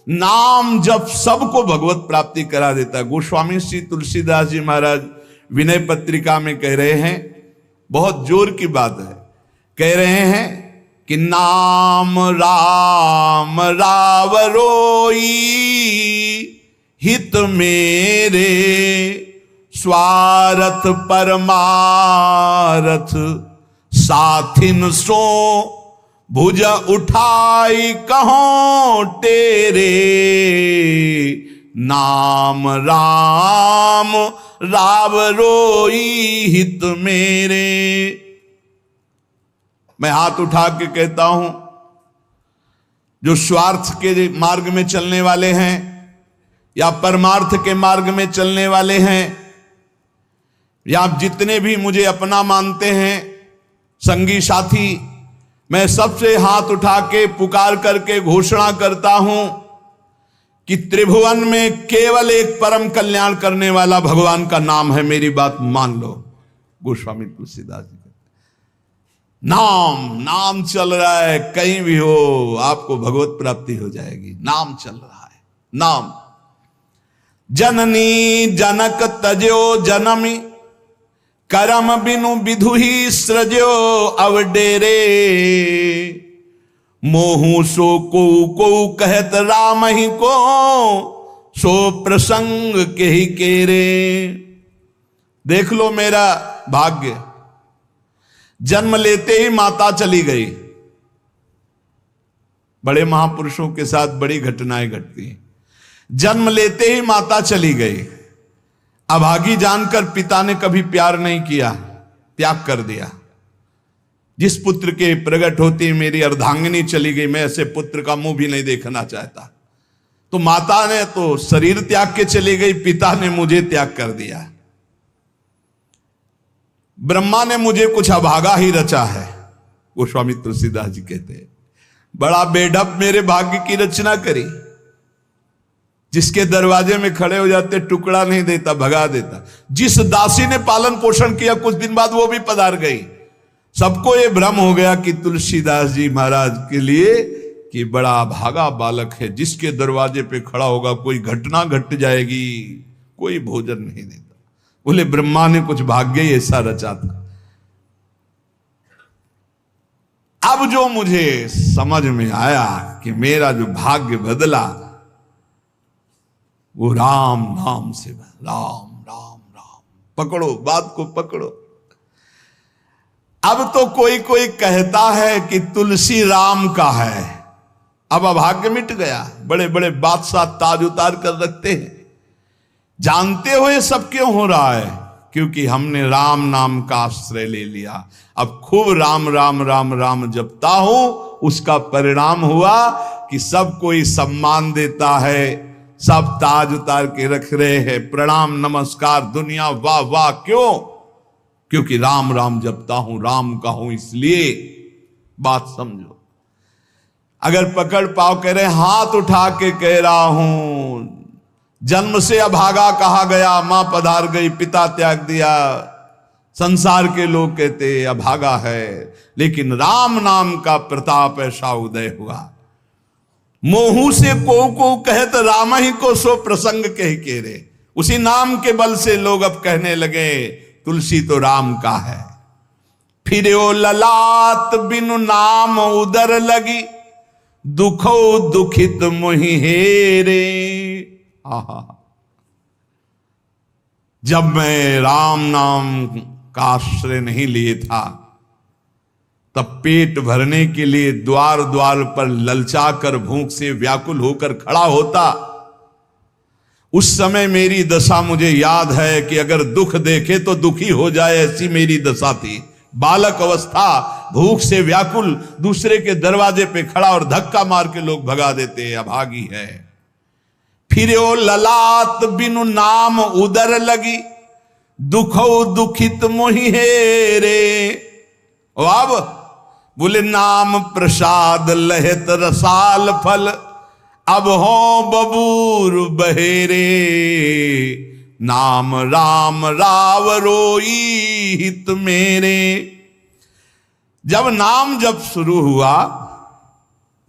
नाम जप सबको भगवत प्राप्ति करा देता है। गोस्वामी श्री तुलसीदास जी महाराज विनय पत्रिका में कह रहे हैं, बहुत जोर की बात है, कह रहे हैं कि नाम राम रावरोई हित मेरे स्वार्थ परमारथ साथिन सो भुज उठाई कहो तेरे नाम राम रावरोई हित मेरे। मैं हाथ उठा के कहता हूं, जो स्वार्थ के मार्ग में चलने वाले हैं या परमार्थ के मार्ग में चलने वाले हैं, या आप जितने भी मुझे अपना मानते हैं संगी साथी, मैं सबसे हाथ उठा के पुकार करके घोषणा करता हूं कि त्रिभुवन में केवल एक परम कल्याण करने वाला भगवान का नाम है। मेरी बात मान लो। गोस्वामी तुलसीदास जी, नाम चल रहा है, कहीं भी हो आपको भगवत प्राप्ति हो जाएगी। नाम चल रहा है, नाम। जननी जनक तजो जनमी करम बिनु विधु ही सृजो अवडेरे मोहू सो को कहत राम ही को सो प्रसंग के ही केरे। देख लो मेरा भाग्य, जन्म लेते ही माता चली गई। बड़े महापुरुषों के साथ बड़ी घटनाएं घटती हैं। जन्म लेते ही माता चली गई। अभागी जानकर पिता ने कभी प्यार नहीं किया, त्याग कर दिया। जिस पुत्र के प्रकट होती मेरी अर्धांगिनी चली गई, मैं ऐसे पुत्र का मुंह भी नहीं देखना चाहता। तो माता ने तो शरीर त्याग के चली गई, पिता ने मुझे त्याग कर दिया। ब्रह्मा ने मुझे कुछ अभागा ही रचा है। गोस्वामी तुलसीदास जी कहते हैं, बड़ा बेढप मेरे भाग्य की रचना करी। जिसके दरवाजे में खड़े हो जाते टुकड़ा नहीं देता, भगा देता। जिस दासी ने पालन पोषण किया, कुछ दिन बाद वो भी पधार गई। सबको ये भ्रम हो गया कि तुलसीदास जी महाराज के लिए कि बड़ा भागा बालक है, जिसके दरवाजे पे खड़ा होगा कोई घटना घट जाएगी, कोई भोजन नहीं देता। बोले ब्रह्मा ने कुछ भाग्य ही ऐसा रचा था। अब जो मुझे समझ में आया कि मेरा जो भाग्य बदला वो राम नाम से। राम राम राम, पकड़ो बात को, पकड़ो। अब तो कोई कोई कहता है कि तुलसी राम का है। अब अभाग्य मिट गया। बड़े बड़े बादशाह ताज उतार कर रखते हैं। जानते हो ये सब क्यों हो रहा है? क्योंकि हमने राम नाम का आश्रय ले लिया। अब खूब राम राम राम राम जपता हूं, उसका परिणाम हुआ कि सब कोई सम्मान देता है, सब ताज उतार के रख रहे हैं, प्रणाम नमस्कार, दुनिया वाह वाह। क्यों? क्योंकि राम राम जपता हूं, राम का हूं, इसलिए। बात समझो। अगर पकड़ पाओ, कह रहे हाथ उठा के कह रहा हूं, जन्म से अभागा कहा गया, मां पधार गई, पिता त्याग दिया। संसार के लोग कहते अभागा है, लेकिन राम नाम का प्रताप ऐसा उदय हुआ। मोहू से को कहत राम ही को सो प्रसंग कह के रे। उसी नाम के बल से लोग अब कहने लगे तुलसी तो राम का है। फिर ओ ललाट बिनु नाम उदर लगी, दुखो दुखित मोहि हेरे। आहा, जब मैं राम नाम का आश्रय नहीं लिए था, तब पेट भरने के लिए द्वार द्वार पर ललचा कर भूख से व्याकुल होकर खड़ा होता। उस समय मेरी दशा मुझे याद है कि अगर दुख देखे तो दुखी हो जाए, ऐसी मेरी दशा थी। बालक अवस्था, भूख से व्याकुल, दूसरे के दरवाजे पे खड़ा और धक्का मार के लोग भगा देते, अभागी है। फिर ओ ललाट बिनु नाम उदर लगी, दुखो दुखित मोहि हेरे। अब बोले नाम प्रसाद लहत रसाल फल, अब हो बबूर बहेरे। नाम राम राव रोई हित मेरे। जब नाम जब शुरू हुआ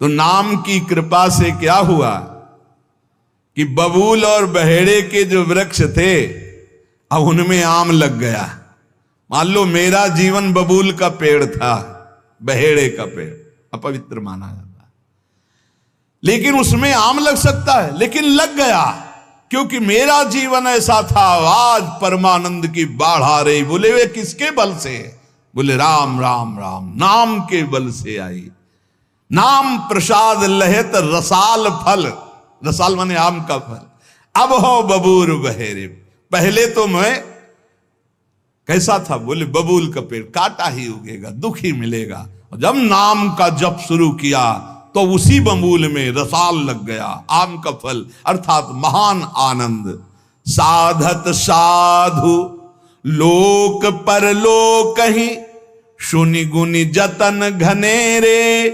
तो नाम की कृपा से क्या हुआ? कि बबूल और बहेड़े के जो वृक्ष थे अब उनमें आम लग गया। मान लो मेरा जीवन बबूल का पेड़ था, बहेड़े का पेड़ अपवित्र माना जाता है, लेकिन उसमें आम लग सकता है, लेकिन लग गया क्योंकि मेरा जीवन ऐसा था। आज परमानंद की बाढ़ आ रही। बोले वे किसके बल से? बोले राम राम राम, नाम के बल से आई। नाम प्रसाद लहेत रसाल फल, रसाल माने आम का फल। अब हो बबूल बहेरे। पहले तो मैं कैसा था? बोले बबूल का पेड़, कांटा ही उगेगा, दुख ही मिलेगा। जब नाम का जप शुरू किया तो उसी बबूल में रसाल लग गया, आम का फल अर्थात महान आनंद। साधत साधु लोक परलोक ही, सुनि गुनि जतन घनेरे।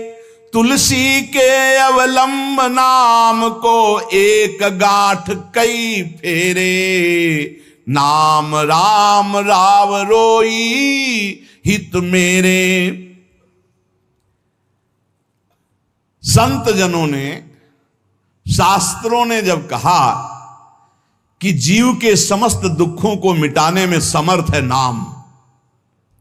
तुलसी के अवलंब नाम को, एक गांठ कई फेरे। नाम राम राव रोई हित मेरे। संत जनों ने, शास्त्रों ने जब कहा कि जीव के समस्त दुखों को मिटाने में समर्थ है नाम,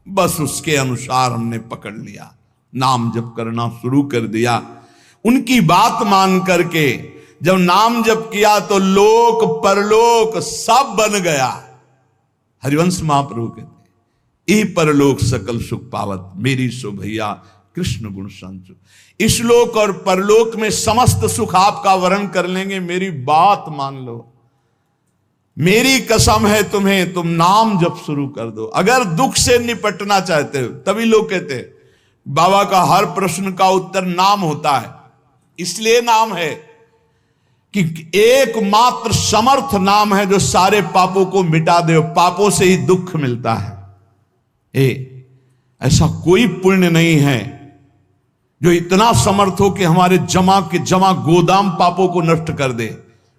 बस उसके अनुसार हमने पकड़ लिया, नाम जप करना शुरू कर दिया। उनकी बात मान करके जब नाम जप किया तो लोक परलोक सब बन गया। हरिवंश महाप्रभु कहते ई परलोक सकल सुख पावत, मेरी सो भैया कृष्ण गुण संचु। इस लोक और परलोक में समस्त सुख आपका वर्ण कर लेंगे, मेरी बात मान लो, मेरी कसम है तुम्हें, तुम नाम जप शुरू कर दो। अगर दुख से निपटना चाहते हो, तभी लोग कहते हैं बाबा का हर प्रश्न का उत्तर नाम होता है। इसलिए नाम है कि एकमात्र समर्थ नाम है जो सारे पापों को मिटा दे। पापों से ही दुख मिलता है। ऐसा कोई पुण्य नहीं है जो इतना समर्थ हो कि हमारे जमा के जमा गोदाम पापों को नष्ट कर दे।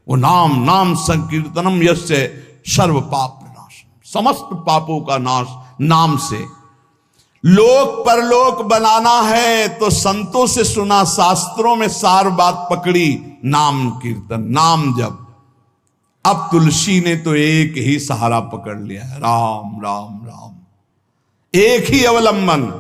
वो नाम, नाम संकीर्तनम यस्य सर्व पाप नाश, समस्त पापों का नाश नाम से। लोक परलोक बनाना है तो संतों से सुना, शास्त्रों में सार बात पकड़ी, नाम कीर्तन, नाम जप। अब तुलसी ने तो एक ही सहारा पकड़ लिया है, राम राम राम, एक ही अवलंबन।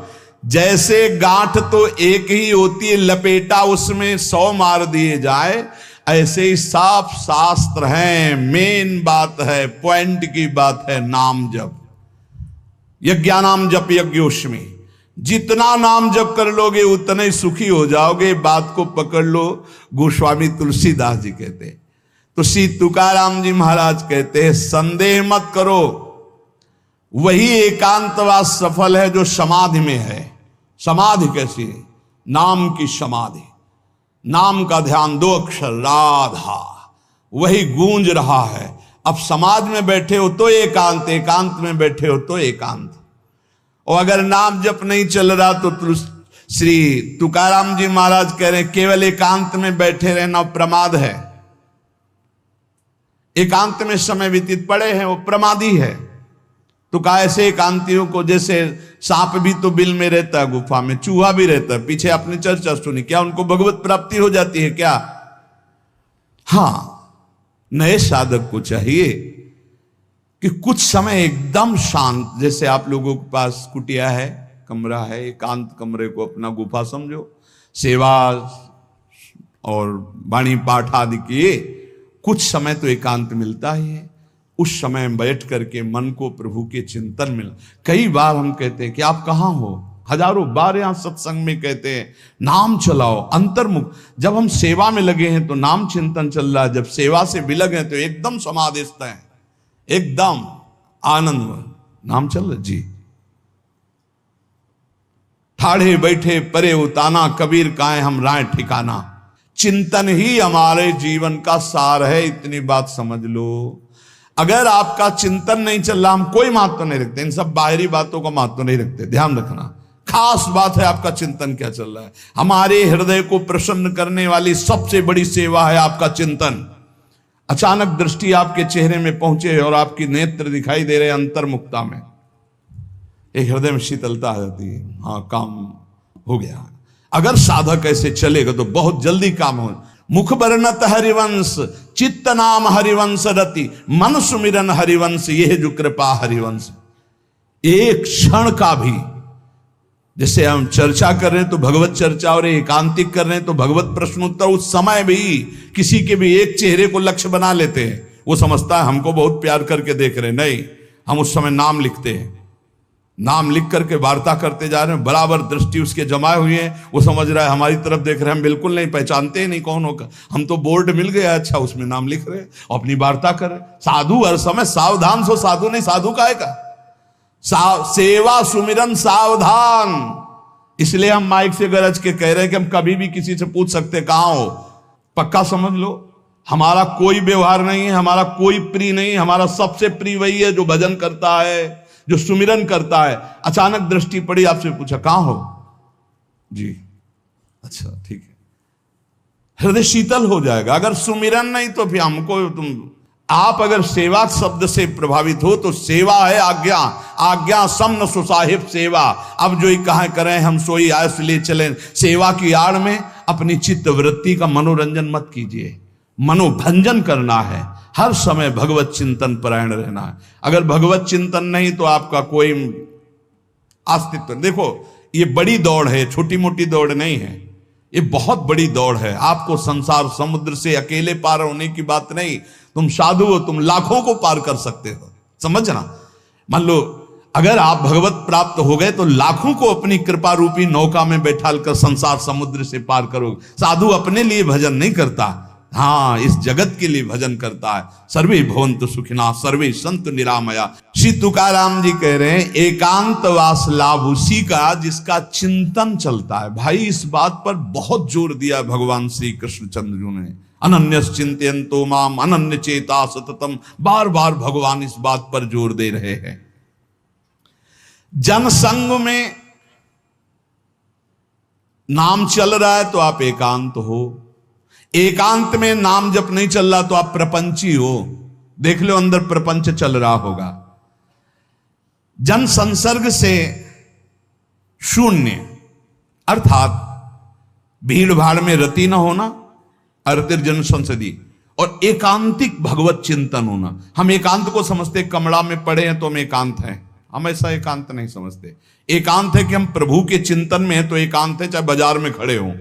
जैसे गांठ तो एक ही होती है, लपेटा उसमें 100 मार दिए जाए, ऐसे ही साफ शास्त्र हैं। मेन बात है, पॉइंट की बात है, नाम जप। यज्ञानाम जप यज्ञोष्मी, जितना नाम जप कर लोगे उतने ही सुखी हो जाओगे। बात को पकड़ लो। गोस्वामी तुलसीदास जी कहते, तो श्री तुकाराम जी महाराज कहते हैं, संदेह मत करो, वही एकांतवास सफल है जो समाधि में है। समाधि कैसी है? नाम की समाधि, नाम का ध्यान, 2 अक्षर राधा, वही गूंज रहा है। अब समाधि में बैठे हो तो एकांत, एकांत में बैठे हो तो एकांत। और अगर नाम जप नहीं चल रहा तो श्री तुकाराम जी महाराज कह रहे हैं केवल एकांत में बैठे रहना प्रमाद है। एकांत में समय व्यतीत पड़े हैं वो प्रमादी है। तो कहा ऐसे एकांतियों को, जैसे सांप भी तो बिल में रहता है, गुफा में चूहा भी रहता है, पीछे आपने चर्चा सुनी, क्या उनको भगवत प्राप्ति हो जाती है क्या? हाँ, नए साधक को चाहिए कि कुछ समय एकदम शांत, जैसे आप लोगों के पास कुटिया है, कमरा है, एकांत कमरे को अपना गुफा समझो, सेवा और वाणी पाठ आदि किए, कुछ समय तो एकांत मिलता ही है। उस समय बैठ करके मन को प्रभु के चिंतन में, कई बार हम कहते हैं कि आप कहाँ हो, हजारों बार यहां सत्संग में कहते हैं नाम चलाओ, अंतर्मुख। जब हम सेवा में लगे हैं तो नाम चिंतन चल रहा है, जब सेवा से विलग हैं तो एकदम समाधिस्थ हैं, एकदम आनंद, नाम चल रहा जी। ठाढ़े बैठे परे उताना, कबीर काहे हम राय ठिकाना। चिंतन ही हमारे जीवन का सार है, इतनी बात समझ लो। अगर आपका चिंतन नहीं चल रहा, हम कोई महत्व नहीं रखते, इन सब बाहरी बातों का महत्व नहीं रखते, ध्यान रखना। खास बात है आपका चिंतन क्या चल रहा है। हमारे हृदय को प्रसन्न करने वाली सबसे बड़ी सेवा है आपका चिंतन। अचानक दृष्टि आपके चेहरे में पहुंचे और आपकी नेत्र दिखाई दे रहे अंतर्मुखता में, एक हृदय में शीतलता आ जाती है, हाँ काम हो गया। अगर साधक ऐसे चलेगा तो बहुत जल्दी काम हो। मुख बरनत हरिवंश चित्त नाम हरिवंश रति, मन सुमिरन हरिवंश, यह जो कृपा हरिवंश। एक क्षण का भी, जैसे हम चर्चा कर रहे हैं तो भगवत चर्चा और एकांतिक कर रहे हैं तो भगवत प्रश्नोत्तर, उस समय भी किसी के भी एक चेहरे को लक्ष्य बना लेते हैं, वो समझता है हमको बहुत प्यार करके देख रहे हैं। नहीं, हम उस समय नाम लिखते हैं, नाम लिख करके वार्ता करते जा रहे हैं, बराबर दृष्टि उसके जमाए हुए हैं, वो समझ रहा है हमारी तरफ देख रहे हैं, हम बिल्कुल नहीं पहचानते ही नहीं कौन होगा, हम तो बोर्ड मिल गया, अच्छा उसमें नाम लिख रहे हैं, अपनी वार्ता कर रहे हैं। साधु हर समय सावधान सो, साधु नहीं, साधु का है का सेवा सुमिरन सावधान। इसलिए हम माइक से गरज के कह रहे हैं कि हम कभी भी किसी से पूछ सकते कहां हो, पक्का समझ लो हमारा कोई व्यवहार नहीं है, हमारा कोई प्रिय नहीं, हमारा सबसे प्रिय वही है जो भजन करता है, जो सुमिरन करता है। अचानक दृष्टि पड़ी, आपसे पूछा कहां हो जी, अच्छा ठीक है, हृदय शीतल हो जाएगा। अगर सुमिरन नहीं तो फिर हमको आप अगर सेवा शब्द से प्रभावित हो तो सेवा है आज्ञा, आज्ञा समन सुसाहिब सेवा। अब जो ही कहा करें हम सोई आयस ले चलें, सेवा की आड़ में अपनी चित्त वृत्ति का मनोरंजन मत कीजिए, मनोभंजन करना है, हर समय भगवत चिंतन परायण रहना है। अगर भगवत चिंतन नहीं तो आपका कोई अस्तित्व, देखो ये बड़ी दौड़ है, छोटी मोटी दौड़ नहीं है, ये बहुत बड़ी दौड़ है। आपको संसार समुद्र से अकेले पार होने की बात नहीं, तुम साधु हो, तुम लाखों को पार कर सकते हो, समझना। मान लो अगर आप भगवत प्राप्त हो गए तो लाखों को अपनी कृपा रूपी नौका में बैठाल कर संसार समुद्र से पार करोगे। साधु अपने लिए भजन नहीं करता, हाँ इस जगत के लिए भजन करता है। सर्वे भवन्तु सुखिनः सर्वे सन्तु निरामया। श्री तुकाराम जी कह रहे हैं एकांतवास लाभ उसी का जिसका चिंतन चलता है। भाई इस बात पर बहुत जोर दिया भगवान श्री कृष्णचंद्र जी ने, अनन्यस चिंतयन्तो माम अनन्य चेता सततम। बार बार भगवान इस बात पर जोर दे रहे हैं। जनसंग में नाम चल रहा है तो आप एकांत हो, एकांत में नाम जब नहीं चल रहा तो आप प्रपंची हो। देख लो अंदर प्रपंच चल रहा होगा। जन संसर्ग से शून्य अर्थात भीड़ भाड़ में रति न होना, अर्तिर्जन संसदी, और एकांतिक भगवत चिंतन होना। हम एकांत को समझते कमरा में पड़े हैं तो हम एकांत हैं, हम ऐसा एकांत नहीं समझते। एकांत है कि हम प्रभु के चिंतन में हैं तो एकांत है, चाहे बाजार में खड़े हों।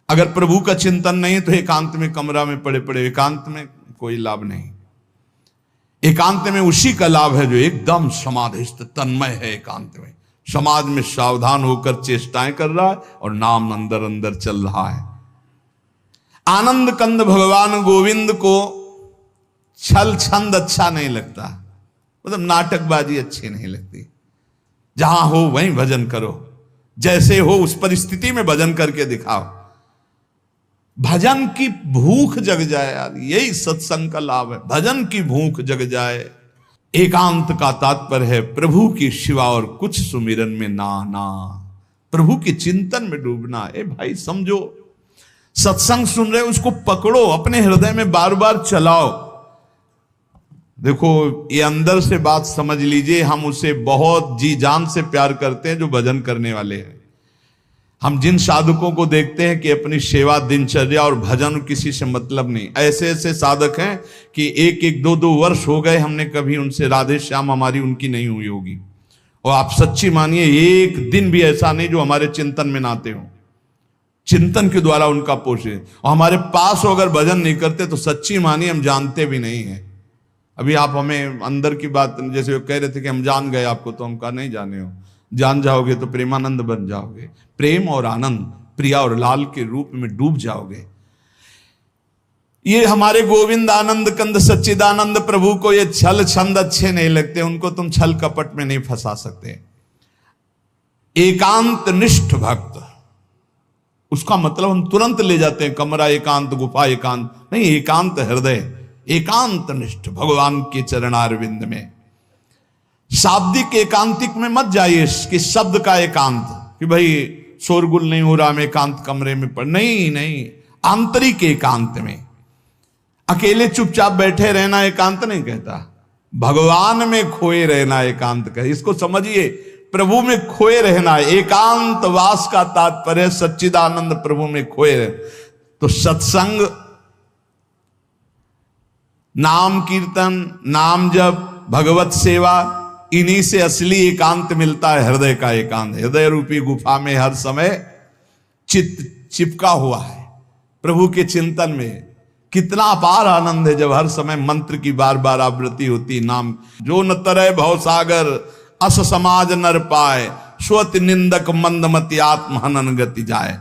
अगर प्रभु का चिंतन नहीं तो एकांत में कमरा में पड़े पड़े एकांत में कोई लाभ नहीं। एकांत में उसी का लाभ है जो एकदम समाधिस्थ तन्मय है। एकांत में समाज में सावधान होकर चेष्टाएं कर रहा है और नाम अंदर अंदर चल रहा है। आनंद कंद भगवान गोविंद को छल छंद अच्छा नहीं लगता, मतलब नाटकबाजी अच्छी नहीं लगती। जहां हो वहीं भजन करो, जैसे हो उस परिस्थिति में भजन करके दिखाओ। भजन की भूख जग जाए यार, यही सत्संग का लाभ है। भजन की भूख जग जाए। एकांत का तात्पर्य है प्रभु की शिवा और कुछ सुमिरन में ना ना, प्रभु के चिंतन में डूबना। ए भाई समझो, सत्संग सुन रहे हो उसको पकड़ो, अपने हृदय में बार बार चलाओ। देखो ये अंदर से बात समझ लीजिए, हम उसे बहुत जी जान से प्यार करते हैं जो भजन करने वाले हैं। हम जिन साधकों को देखते हैं कि अपनी सेवा दिनचर्या और भजन किसी से मतलब नहीं, ऐसे ऐसे साधक हैं कि एक एक दो दो वर्ष हो गए हमने कभी उनसे राधे श्याम हमारी उनकी नहीं हुई होगी। और आप सच्ची मानिए एक दिन भी ऐसा नहीं जो हमारे चिंतन में नाते हो, चिंतन के द्वारा उनका पोषे। और हमारे पास हो अगर भजन नहीं करते तो सच्ची मानिए हम जानते भी नहीं है। अभी आप हमें अंदर की बात, जैसे वो कह रहे थे कि हम जान गए आपको, तो हम कहा नहीं जाने हो, जान जाओगे तो प्रेमानंद बन जाओगे, प्रेम और आनंद प्रिया और लाल के रूप में डूब जाओगे। ये हमारे गोविंद आनंद कंद सच्चिदानंद प्रभु को ये छल छंद अच्छे नहीं लगते, उनको तुम छल कपट में नहीं फंसा सकते। एकांत निष्ठ भक्त, उसका मतलब हम तुरंत ले जाते हैं कमरा एकांत, गुफा एकांत नहीं, एकांत हृदय, एकांत निष्ठ भगवान के चरणारविंद में। शाब्दिक एकांतिक में मत जाइए कि शब्द का एकांत, कि भाई शोरगुल नहीं हो रहा, मैं एकांत कमरे में पड़, नहीं नहीं, आंतरिक एकांत में अकेले चुपचाप बैठे रहना एकांत नहीं कहता, भगवान में खोए रहना एकांत कहता। इसको समझिए, प्रभु में खोए रहना। एकांत वास का तात्पर्य सच्चिदानंद प्रभु में खोए रहे। तो सत्संग नाम कीर्तन, नाम जप, भगवत सेवा, इन्हीं से असली एकांत मिलता है, हृदय का एकांत। हृदय रूपी गुफा में हर समय चित्त चिपका हुआ है प्रभु के चिंतन में। कितना अपार आनंद है जब हर समय मंत्र की बार बार आवृत्ति होती। नाम जो न तरय भव सागर, अस समाज नर पाए, स्वत निंदक मंदमति आत्म हनन गति जाए।